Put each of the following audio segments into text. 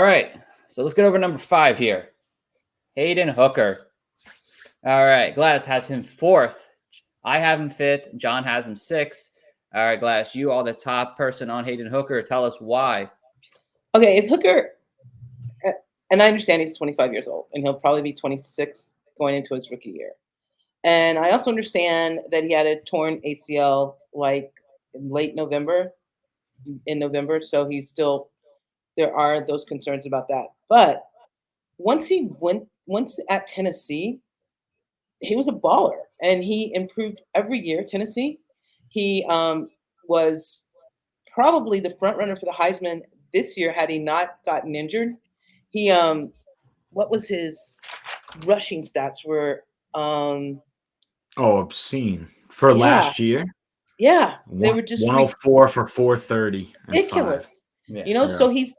All right, so let's get over number 5 here. Hendon Hooker. All right, Gladys has him 4th. I have him 5th. John has him 6th. All right, Gladys, you are the top person on Hendon Hooker. Tell us why. Okay, if Hooker, and I understand he's 25 years old, and he'll probably be 26 going into his rookie year. And I also understand that he had a torn ACL like in late November, so he's still, there are those concerns about that. But once at Tennessee, he was a baller and he improved every year. Tennessee, he was probably the front runner for the Heisman this year had he not gotten injured. He what was his rushing stats were obscene for last year. Yeah, they were just 104 for 430. Ridiculous. Yeah. So he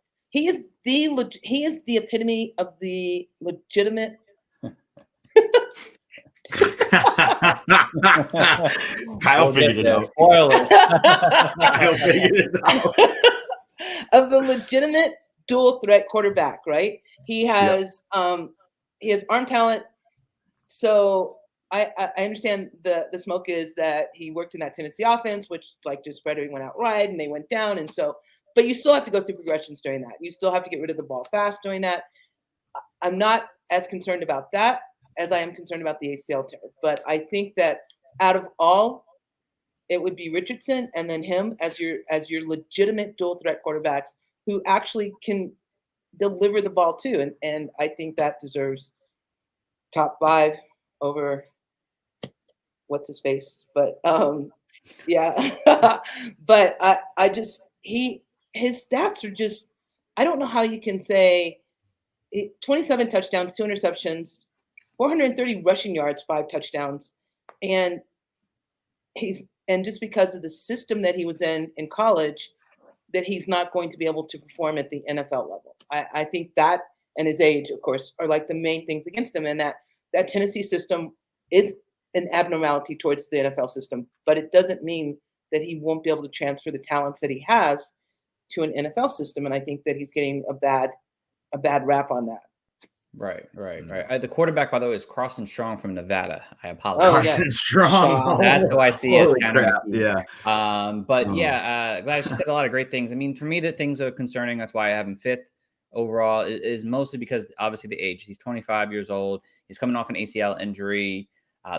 is the epitome of the legitimate. Kyle figured it out. Kyle figured it out. Of the legitimate dual threat quarterback, right? He has arm talent. So I understand the smoke is that he worked in that Tennessee offense, which like just spread everyone out right, and they went down, and so. But you still have to go through progressions during that. You still have to get rid of the ball fast during that. I'm not as concerned about that as I am concerned about the ACL tear. But I think that out of all, it would be Richardson and then him as your legitimate dual threat quarterbacks who actually can deliver the ball too. And I think that deserves top 5 over what's his face. But yeah. But I just his stats are just, I don't know how you can say 27 touchdowns, 2 interceptions, 430 rushing yards, 5 touchdowns. And just because of the system that he was in college, that he's not going to be able to perform at the NFL level. I think that and his age, of course, are like the main things against him. And that Tennessee system is an abnormality towards the NFL system, but it doesn't mean that he won't be able to transfer the talents that he has to an NFL system. And I think that he's getting a bad rap on that. Right. The quarterback, by the way, is Carson Strong from Nevada. I apologize. Carson Strong. That's who I see as kind of. Yeah. Glad you said a lot of great things. I mean, for me, the things that are concerning, that's why I have him 5th overall, is mostly because obviously the age. He's 25 years old. He's coming off an ACL injury.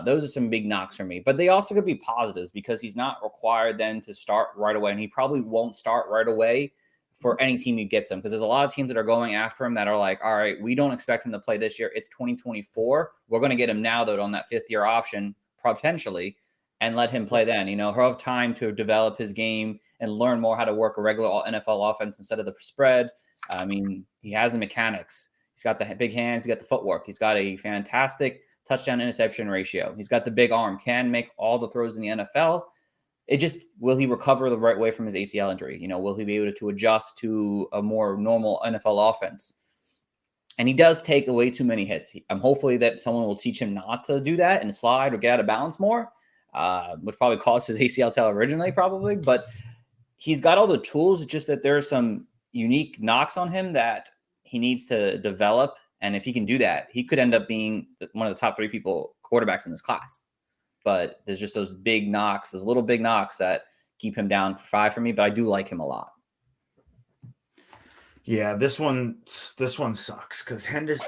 Those are some big knocks for me. But they also could be positives because he's not required then to start right away. And he probably won't start right away for any team who gets him, because there's a lot of teams that are going after him that are like, all right, we don't expect him to play this year. It's 2024. We're going to get him now, though, on that 5th-year option, potentially, and let him play then. He'll have time to develop his game and learn more how to work a regular NFL offense instead of the spread. I mean, he has the mechanics. He's got the big hands. He's got the footwork. He's got a fantastic touchdown-interception ratio. He's got the big arm, can make all the throws in the NFL. It just, will he recover the right way from his ACL injury? Will he be able to adjust to a more normal NFL offense? And he does take way too many hits. I'm hopefully that someone will teach him not to do that and slide or get out of balance more, which probably caused his ACL tear originally, probably. But he's got all the tools. It's just that there are some unique knocks on him that he needs to develop. And if he can do that, he could end up being one of the top 3 quarterbacks in this class. But there's just those big knocks, those little big knocks that keep him down for 5 for me. But I do like him a lot. Yeah, this one sucks because Hendon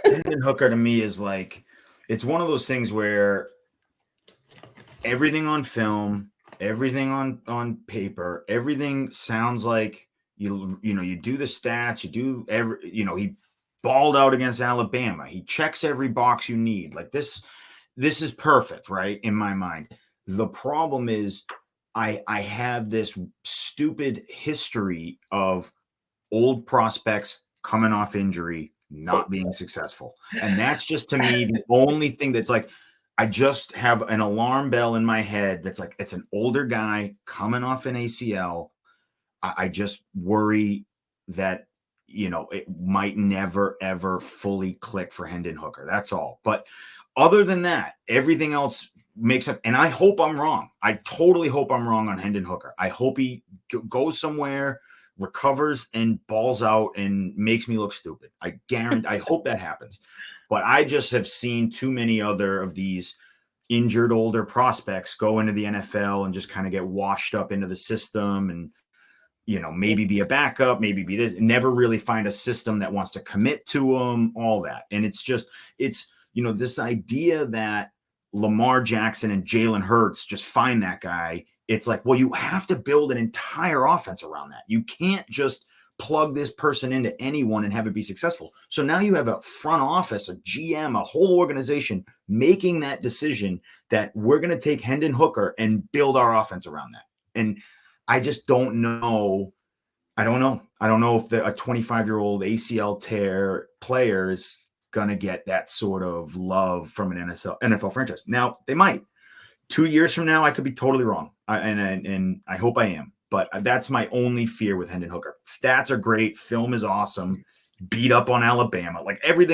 Hooker to me is like, it's one of those things where everything on film, everything on paper, everything sounds like you do the stats, you do he balled out against Alabama. He checks every box you need. Like this is perfect, right? In my mind. The problem is I have this stupid history of old prospects coming off injury, not being successful. And that's just, to me, the only thing that's like, I just have an alarm bell in my head that's like, it's an older guy coming off an ACL. I just worry that, it might never, ever fully click for Hendon Hooker. That's all. But other than that, everything else makes sense. And I hope I'm wrong. I totally hope I'm wrong on Hendon Hooker. I hope he goes somewhere recovers and balls out and makes me look stupid. I guarantee. I hope that happens. But I just have seen too many other of these injured older prospects go into the NFL and just kind of get washed up into the system and, maybe be a backup, maybe be this, never really find a system that wants to commit to them, all that. And it's this idea that Lamar Jackson and Jalen Hurts just find that guy. It's like, well, you have to build an entire offense around that. You can't just plug this person into anyone and have it be successful. So now you have a front office, a GM, a whole organization making that decision that we're going to take Hendon Hooker and build our offense around that. And I just don't know. I don't know if a 25-year-old ACL tear player is going to get that sort of love from an NFL franchise. Now, they might. 2 years from now, I could be totally wrong. And I hope I am. But that's my only fear with Hendon Hooker. Stats are great. Film is awesome. Beat up on Alabama. Like everything else.